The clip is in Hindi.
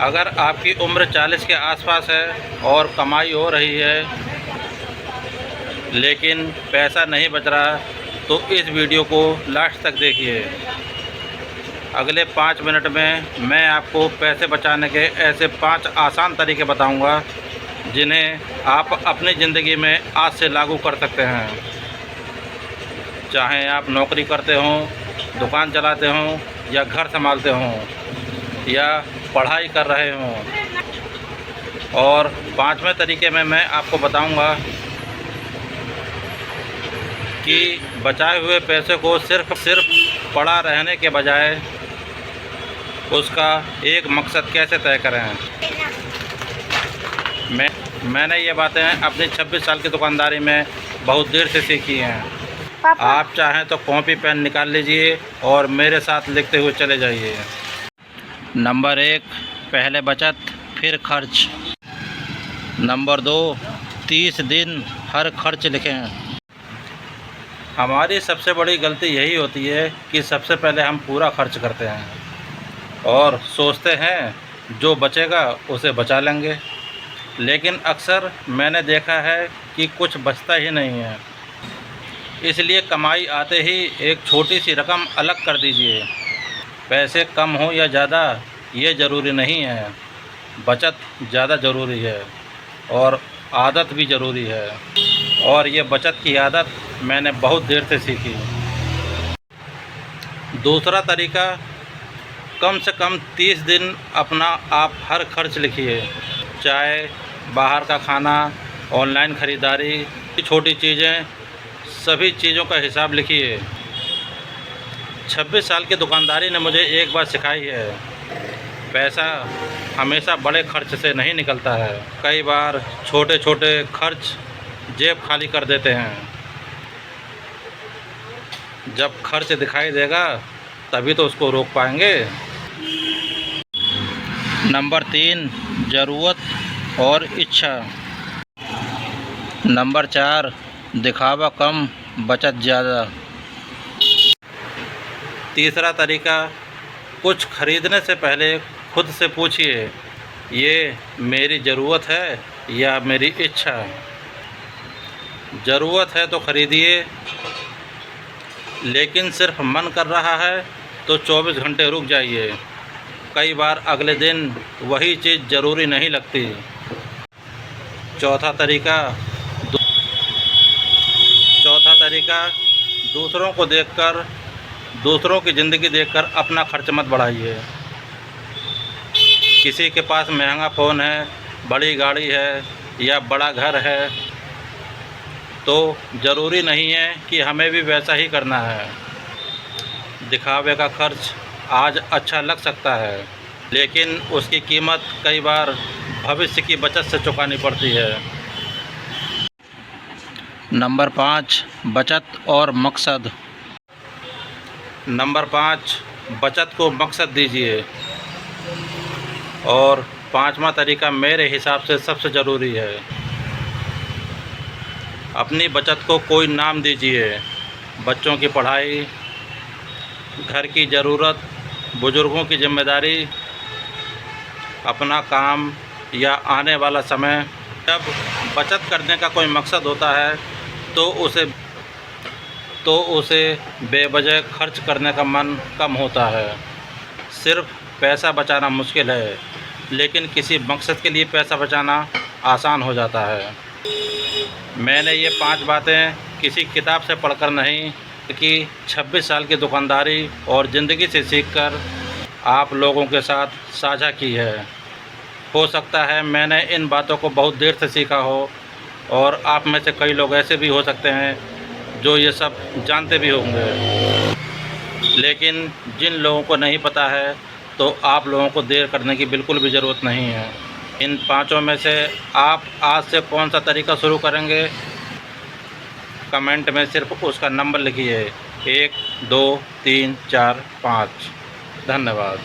अगर आपकी उम्र 40 के आसपास है और कमाई हो रही है लेकिन पैसा नहीं बच रहा, तो इस वीडियो को लास्ट तक देखिए। अगले 5 मिनट में मैं आपको पैसे बचाने के ऐसे 5 आसान तरीके बताऊंगा जिन्हें आप अपनी ज़िंदगी में आज से लागू कर सकते हैं। चाहे आप नौकरी करते हों, दुकान चलाते हों या घर संभालते हों या पढ़ाई कर रहे हों। और 5वें तरीके में मैं आपको बताऊंगा कि बचाए हुए पैसे को सिर्फ पड़ा रहने के बजाय उसका एक मकसद कैसे तय करें। मैंने ये बातें अपनी 26 साल की दुकानदारी में बहुत देर से सीखी हैं। आप चाहें तो कॉपी पेन निकाल लीजिए और मेरे साथ लिखते हुए चले जाइए। नंबर 1, पहले बचत फिर खर्च। नंबर 2, 30 दिन हर खर्च लिखें। हमारी सबसे बड़ी गलती यही होती है कि सबसे पहले हम पूरा खर्च करते हैं और सोचते हैं जो बचेगा उसे बचा लेंगे, लेकिन अक्सर मैंने देखा है कि कुछ बचता ही नहीं है। इसलिए कमाई आते ही एक छोटी सी रकम अलग कर दीजिए। पैसे कम हो या ज़्यादा ये ज़रूरी नहीं है, बचत ज़्यादा ज़रूरी है और आदत भी ज़रूरी है। और ये बचत की आदत मैंने बहुत देर से सीखी। दूसरा तरीका, कम से कम 30 दिन अपना आप हर खर्च लिखिए। चाय, बाहर का खाना, ऑनलाइन ख़रीदारी, छोटी चीज़ें, सभी चीज़ों का हिसाब लिखिए। 26 साल की दुकानदारी ने मुझे एक बात सिखाई है, पैसा हमेशा बड़े खर्च से नहीं निकलता है। कई बार छोटे छोटे खर्च जेब खाली कर देते हैं। जब खर्च दिखाई देगा तभी तो उसको रोक पाएंगे। नंबर 3, ज़रूरत और इच्छा। नंबर 4, दिखावा कम बचत ज़्यादा। तीसरा तरीका, कुछ खरीदने से पहले खुद से पूछिए, ये मेरी ज़रूरत है या मेरी इच्छा। ज़रूरत है तो ख़रीदिए, लेकिन सिर्फ मन कर रहा है तो 24 घंटे रुक जाइए। कई बार अगले दिन वही चीज़ ज़रूरी नहीं लगती। चौथा तरीका, दूसरों को देखकर, दूसरों की ज़िंदगी देखकर अपना खर्च मत बढ़ाइए। किसी के पास महंगा फ़ोन है, बड़ी गाड़ी है या बड़ा घर है, तो ज़रूरी नहीं है कि हमें भी वैसा ही करना है। दिखावे का खर्च आज अच्छा लग सकता है, लेकिन उसकी कीमत कई बार भविष्य की बचत से चुकानी पड़ती है। नंबर 5, बचत और मकसद। नंबर 5, बचत को मकसद दीजिए। और 5वां तरीका मेरे हिसाब से सबसे ज़रूरी है, अपनी बचत को कोई नाम दीजिए। बच्चों की पढ़ाई, घर की ज़रूरत, बुज़ुर्गों की जिम्मेदारी, अपना काम या आने वाला समय। जब बचत करने का कोई मकसद होता है तो उसे बेवजह खर्च करने का मन कम होता है। सिर्फ पैसा बचाना मुश्किल है, लेकिन किसी मकसद के लिए पैसा बचाना आसान हो जाता है। मैंने ये 5 बातें किसी किताब से पढ़कर नहीं, कि 26 साल की दुकानदारी और ज़िंदगी से सीखकर आप लोगों के साथ साझा की है। हो सकता है मैंने इन बातों को बहुत देर से सीखा हो और आप में से कई लोग ऐसे भी हो सकते हैं जो ये सब जानते भी होंगे, लेकिन जिन लोगों को नहीं पता है तो आप लोगों को देर करने की बिल्कुल भी ज़रूरत नहीं है। इन 5 में से आप आज से कौन सा तरीका शुरू करेंगे, कमेंट में सिर्फ उसका नंबर लिखिए, 1, 2, 3, 4, 5। धन्यवाद।